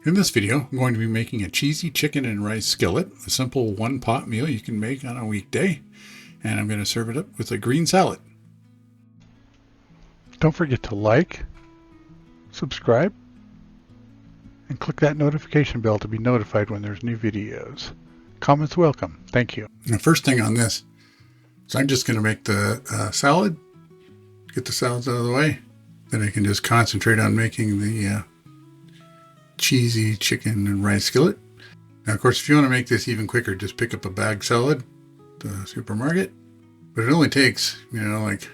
In this video, I'm going to be making a cheesy chicken and rice skillet, a simple one-pot meal you can make on a weekday, and I'm going to serve it up with a green salad. Don't forget to like, subscribe, and click that notification bell to be notified when there's new videos. Comments welcome. Thank you. And the first thing on this is I'm just going to make the salad, get the salads out of the way, then I can just concentrate on making the cheesy chicken and rice skillet. Now, of course, if you want to make this even quicker, just pick up a bag salad at the supermarket. But it only takes, like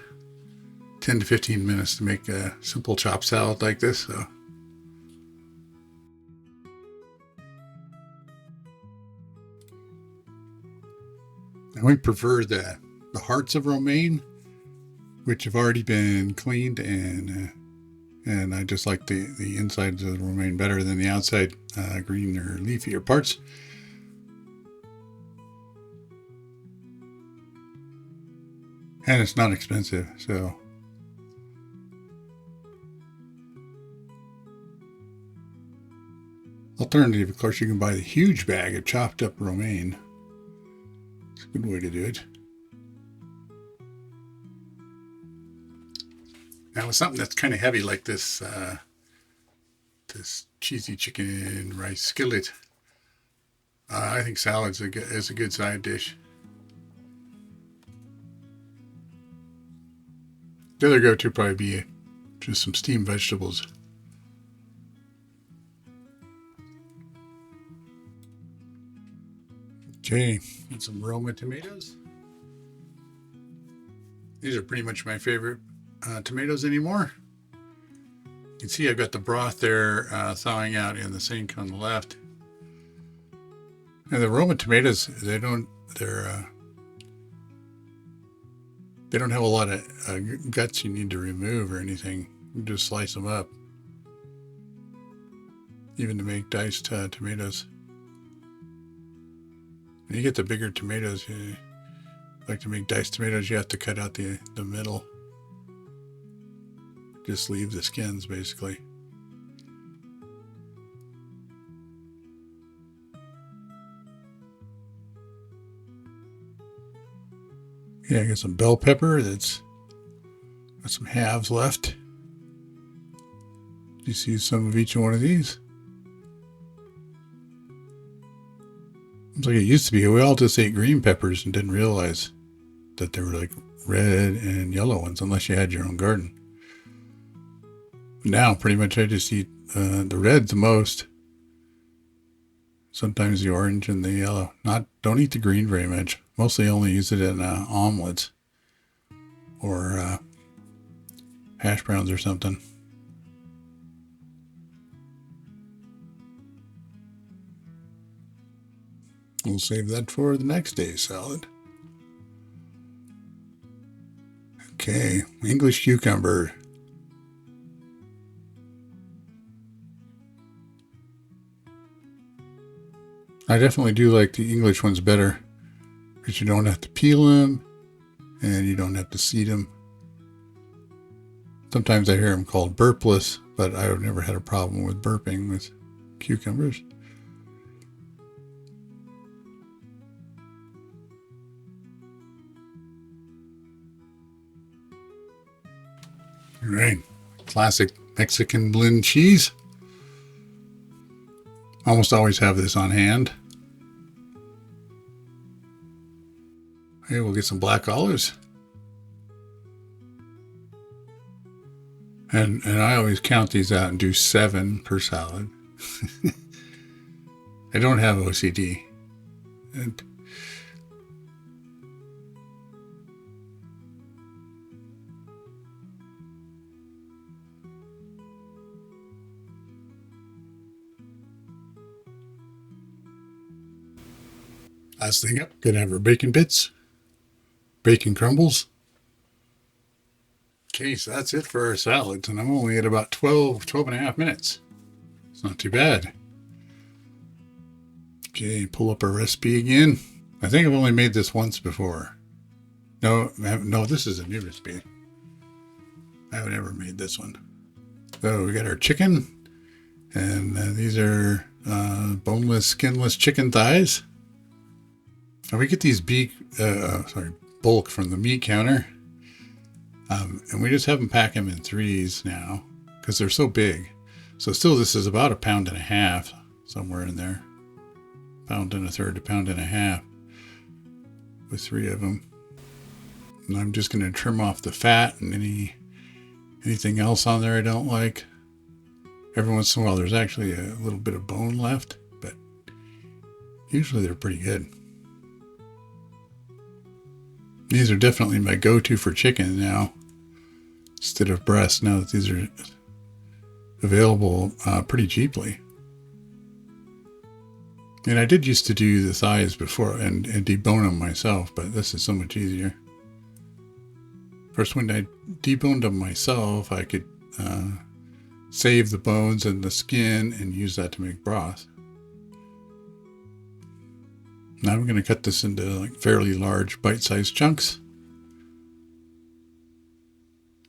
10 to 15 minutes to make a simple chopped salad like this. So we prefer the hearts of romaine, which have already been cleaned, and I just like the insides of the romaine better than the outside green or leafier parts. And it's not expensive, so alternative, of course, you can buy the huge bag of chopped up romaine. It's a good way to do it. Now, with something that's kind of heavy like this, this cheesy chicken and rice skillet, I think salad's is a good side dish. The other go-to probably be just some steamed vegetables. Okay, and some Roma tomatoes. These are pretty much my favorite tomatoes anymore. You can see I've got the broth there thawing out in the sink on the left. And the Roma tomatoes, they don't have a lot of guts you need to remove or anything. You just slice them up, even to make diced tomatoes. When you get the bigger tomatoes, you like to make diced tomatoes, you have to cut out the middle. Just leave the skins, basically. Yeah, I got some bell pepper that's got some halves left. You see some of each one of these? It's like it used to be. We all just ate green peppers and didn't realize that they were like red and yellow ones, unless you had your own garden. Now, pretty much I just eat the red the most. Sometimes the orange and the yellow. Don't eat the green very much. Mostly only use it in omelets or hash browns or something. We'll save that for the next day's salad. Okay, English cucumber. I definitely do like the English ones better, because you don't have to peel them and you don't have to seed them. Sometimes I hear them called burpless, but I've never had a problem with burping with cucumbers. All right, classic Mexican blend cheese. Almost always have this on hand. Okay, we'll get some black olives. And I always count these out and do 7 per salad. I don't have OCD. And last thing up, gonna have our bacon bits, bacon crumbles. Okay, so that's it for our salads, and I'm only at about 12 and a half minutes. It's not too bad. Okay, pull up our recipe again. I think I've only made this once before. No, this is a new recipe. I haven't ever made this one. So we got our chicken, And these are boneless, skinless chicken thighs. And we get these bulk from the meat counter. And we just have them pack them in 3s now because they're so big. So still, this is about 1.5 pounds, somewhere in there. 1 1/3 pounds, 1.5 pounds with 3 of them. And I'm just going to trim off the fat and anything else on there I don't like. Every once in a while, there's actually a little bit of bone left, but usually they're pretty good. These are definitely my go-to for chicken now, instead of breast, now that these are available pretty cheaply. And I did used to do the thighs before and debone them myself, but this is so much easier. First, when I deboned them myself, I could save the bones and the skin and use that to make broth. Now I'm going to cut this into like fairly large bite-sized chunks.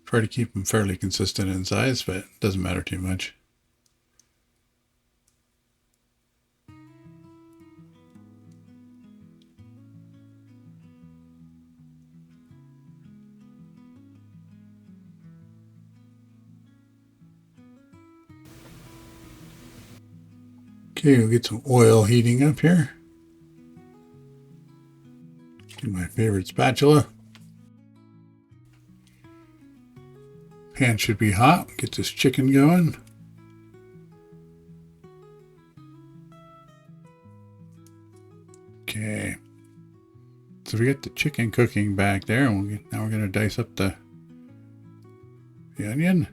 Try to keep them fairly consistent in size, but it doesn't matter too much. Okay, we'll get some oil heating up here. Get my favorite spatula. Pan should be hot. Get this chicken going. Okay. So we got the chicken cooking back there. And now we're going to dice up the onion.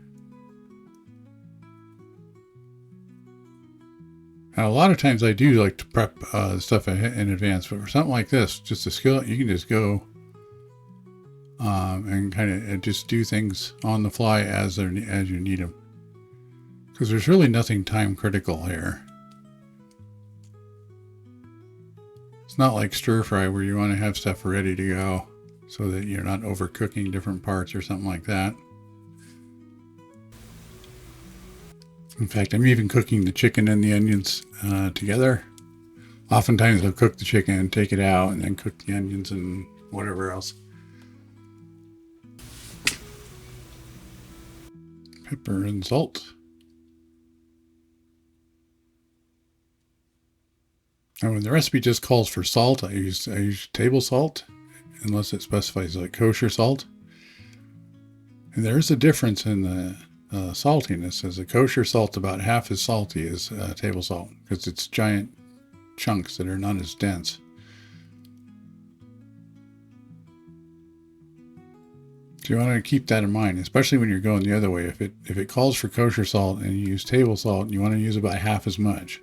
Now, a lot of times I do like to prep stuff in advance, but for something like this, just a skillet, you can just go and kind of just do things on the fly as you need them. Because there's really nothing time critical here. It's not like stir fry where you want to have stuff ready to go so that you're not overcooking different parts or something like that. In fact, I'm even cooking the chicken and the onions together. Oftentimes I'll cook the chicken and take it out and then cook the onions and whatever else. Pepper and salt. Now when the recipe just calls for salt, I use table salt, unless it specifies like kosher salt. And there is a difference in the saltiness, as a kosher salt about half as salty as table salt because it's giant chunks that are not as dense. So you want to keep that in mind, especially when you're going the other way. If it calls for kosher salt and you use table salt, you want to use about half as much.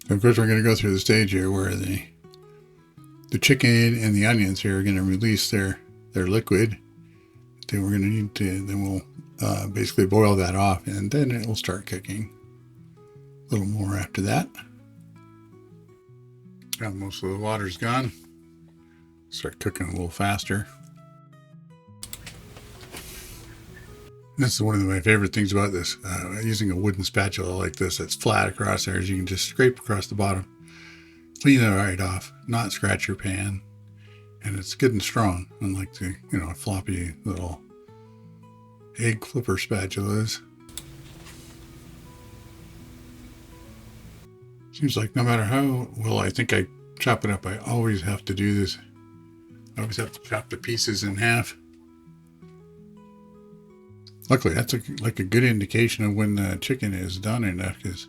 So of course, we're going to go through the stage here where the chicken and the onions here are going to release their liquid. Then we're going to need to, then we'll basically boil that off, and then it will start cooking a little more after that. Now most of the water's gone. Start cooking a little faster. This is one of my favorite things about this. Using a wooden spatula like this that's flat across there, is you can just scrape across the bottom, clean it right off, not scratch your pan, and it's good and strong, unlike the floppy little egg flipper spatulas. Seems like no matter how well I think I chop it up, I always have to do this. I always have to chop the pieces in half. Luckily, that's like a good indication of when the chicken is done enough, because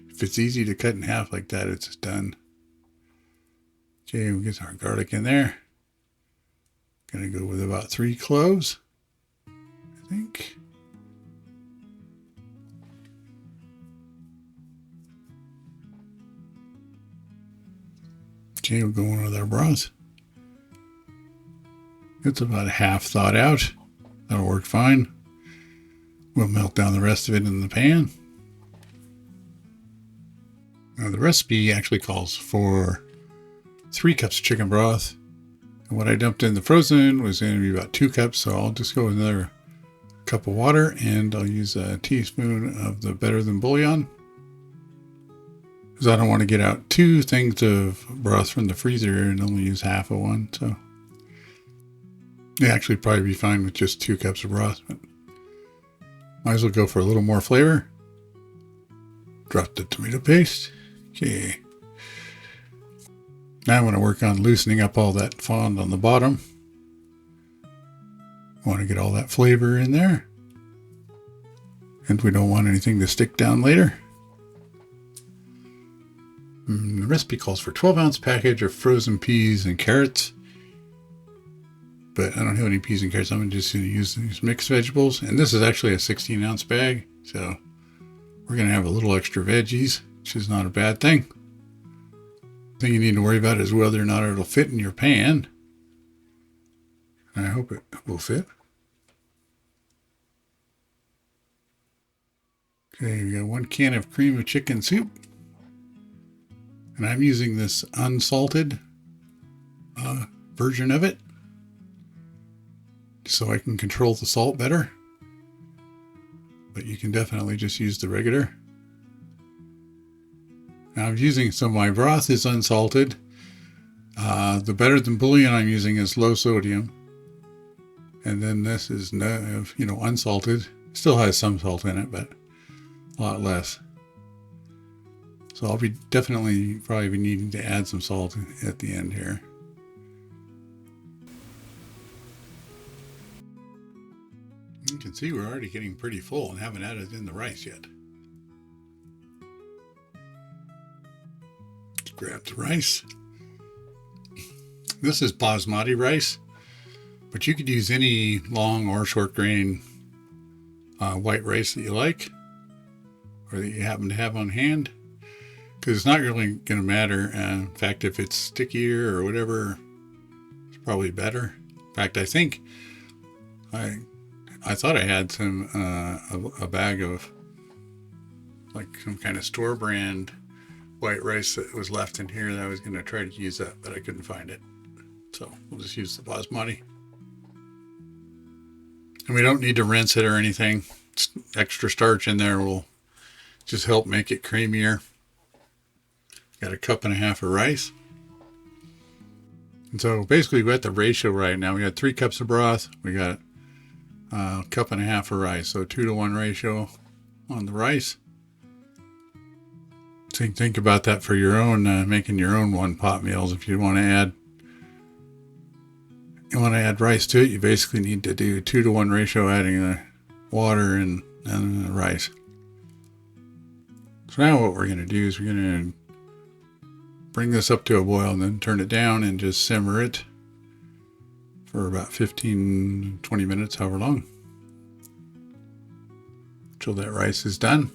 if it's easy to cut in half like that, it's done. Okay, we'll get our garlic in there. Gonna go with about 3 cloves, I think. Okay, we'll go in with our broth. It's about half thawed out. That'll work fine. We'll melt down the rest of it in the pan. Now the recipe actually calls for 3 cups of chicken broth. And what I dumped in the frozen was going to be about 2 cups, so I'll just go with another cup of water, and I'll use a teaspoon of the better than bouillon, because I don't want to get out 2 things of broth from the freezer and only use half of one. So yeah, actually probably be fine with just 2 cups of broth, but might as well go for a little more flavor. Drop the tomato paste. Okay. Now I want to work on loosening up all that fond on the bottom. I want to get all that flavor in there. And we don't want anything to stick down later. The recipe calls for 12-ounce package of frozen peas and carrots. But I don't have any peas and carrots. I'm just going to use these mixed vegetables. And this is actually a 16-ounce bag. So we're going to have a little extra veggies, which is not a bad thing. The thing you need to worry about is whether or not it'll fit in your pan. And I hope it will fit. Okay, we got 1 can of cream of chicken soup. And I'm using this unsalted version of it, so I can control the salt better. But you can definitely just use the regular. Now I'm using some of my broth is unsalted. The better than bouillon I'm using is low sodium. And then this is unsalted. Still has some salt in it, but a lot less. So I'll be probably be needing to add some salt at the end here. You can see we're already getting pretty full and haven't added in the rice yet. Let's grab the rice. This is basmati rice, but you could use any long or short grain white rice that you like, or that you happen to have on hand. Because it's not really going to matter. In fact, if it's stickier or whatever, it's probably better. In fact, I think I thought I had some a bag of like some kind of store brand white rice that was left in here that I was going to try to use that, but I couldn't find it. So we'll just use the basmati. And we don't need to rinse it or anything. Extra starch in there will just help make it creamier. Got 1.5 cups of rice. And so basically we got the ratio right now. We got 3 cups of broth. We got 1.5 cups of rice. So 2-to-1 ratio on the rice. So think about that for your own, making your own one-pot meals. If you want to add rice to it, you basically need to do 2-to-1 ratio, adding the water and the rice. So now what we're going to do is we're going to bring this up to a boil and then turn it down and just simmer it for about 15-20 minutes, however long, until that rice is done.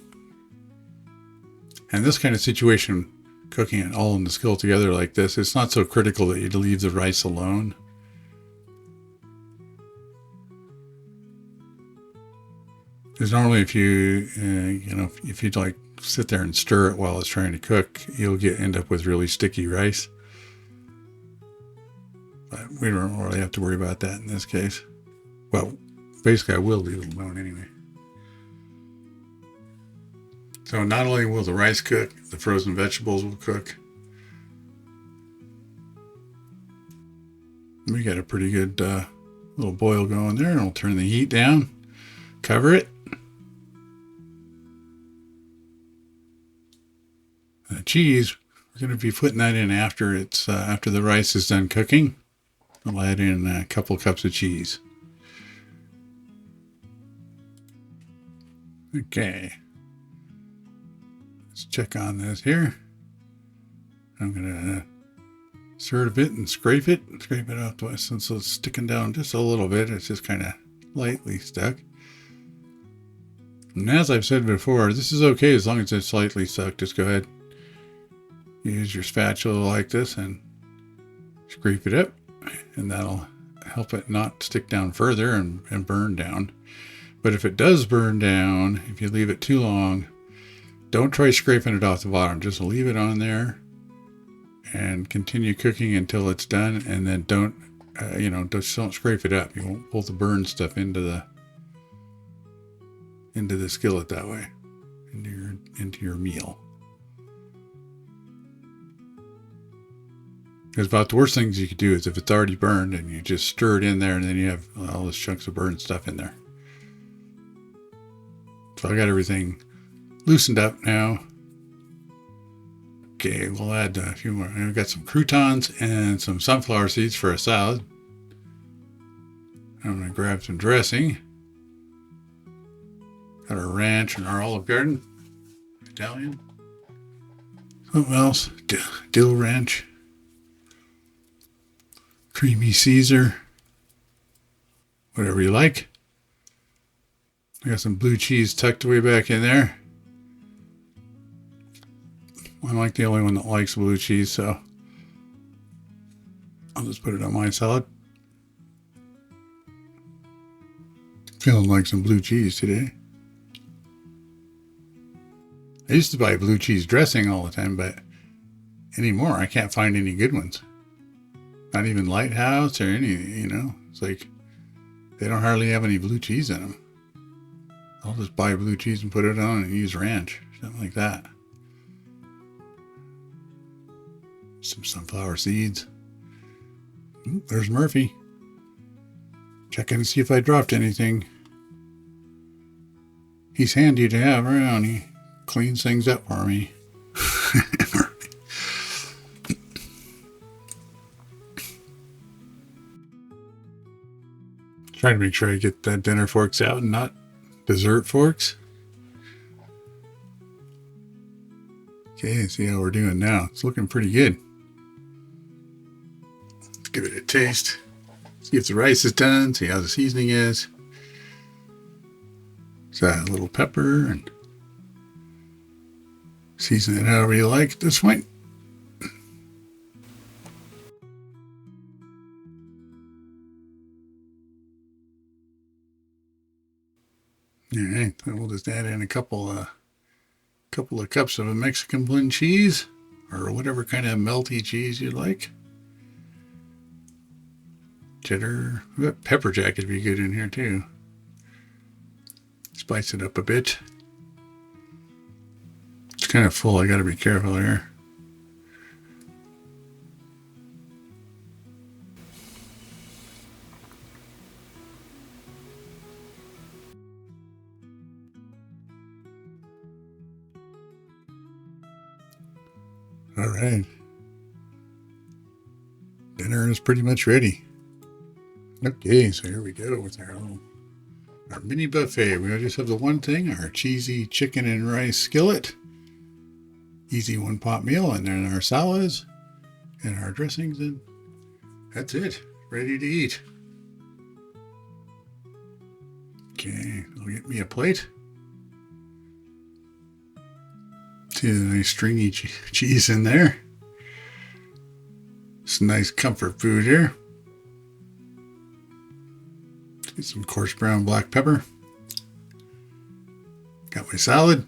And this kind of situation, cooking it all in the skillet together like this, it's not so critical that you leave the rice alone. Because normally if you, if you like sit there and stir it while it's trying to cook, you'll end up with really sticky rice. But we don't really have to worry about that in this case. Well, basically I will leave it alone anyway. So not only will the rice cook, the frozen vegetables will cook. We got a pretty good little boil going there, and I'll turn the heat down, cover it. The cheese, we're going to be putting that in after after the rice is done cooking. I'll add in a couple cups of cheese. Okay. Let's check on this here. I'm going to stir it a bit and scrape it off the way, since it's sticking down just a little bit. It's just kind of lightly stuck. And as I've said before, this is okay as long as it's slightly stuck. Just go ahead. Use your spatula like this and scrape it up, and that'll help it not stick down further and burn down. But if it does burn down, if you leave it too long, don't try scraping it off the bottom. Just leave it on there and continue cooking until it's done, and then don't scrape it up. You won't pull the burn stuff into into the skillet that way, into your meal. Because about the worst things you could do is if it's already burned and you just stir it in there and then you have all those chunks of burned stuff in there. So I got everything loosened up now. Okay, we'll add a few more. I've got some croutons and some sunflower seeds for a salad. I'm going to grab some dressing. Got our ranch and our Olive Garden. Italian. Something else. Dill ranch. Creamy Caesar. Whatever you like. I got some blue cheese tucked away back in there. I'm like the only one that likes blue cheese, so I'll just put it on my salad. Feeling like some blue cheese today. I used to buy blue cheese dressing all the time, but anymore I can't find any good ones. Not even Lighthouse or any, it's like they don't hardly have any blue cheese in them. I'll just buy blue cheese and put it on and use ranch, something like that. Some sunflower seeds. Ooh, there's Murphy. Checking to see if I dropped anything. He's handy to have around. He cleans things up for me. Trying to make sure I get that dinner forks out and not dessert forks. Okay, see how we're doing now. It's looking pretty good. Let's give it a taste. See if the rice is done. See how the seasoning is. So a little pepper and season it however you like at this point. All right, then we'll just add in a couple of cups of a Mexican blend cheese, or whatever kind of melty cheese you like. Cheddar, pepper jack would be good in here too. Spice it up a bit. It's kind of full, I gotta be careful here. All right. Dinner is pretty much ready. Okay, so here we go with our mini buffet. We just have the one thing, our cheesy chicken and rice skillet. Easy one pot meal, and then our salads and our dressings, and that's it. Ready to eat. Okay, I'll get me a plate. See the nice stringy cheese in there. Some nice comfort food here. Get some coarse ground black pepper. Got my salad.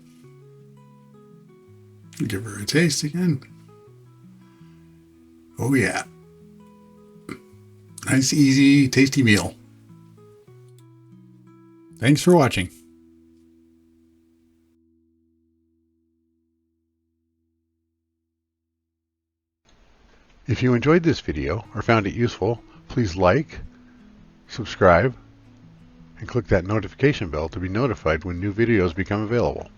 Give her a taste again. Oh yeah. Nice, easy, tasty meal. Thanks for watching. If you enjoyed this video or found it useful, please like, subscribe, and click that notification bell to be notified when new videos become available.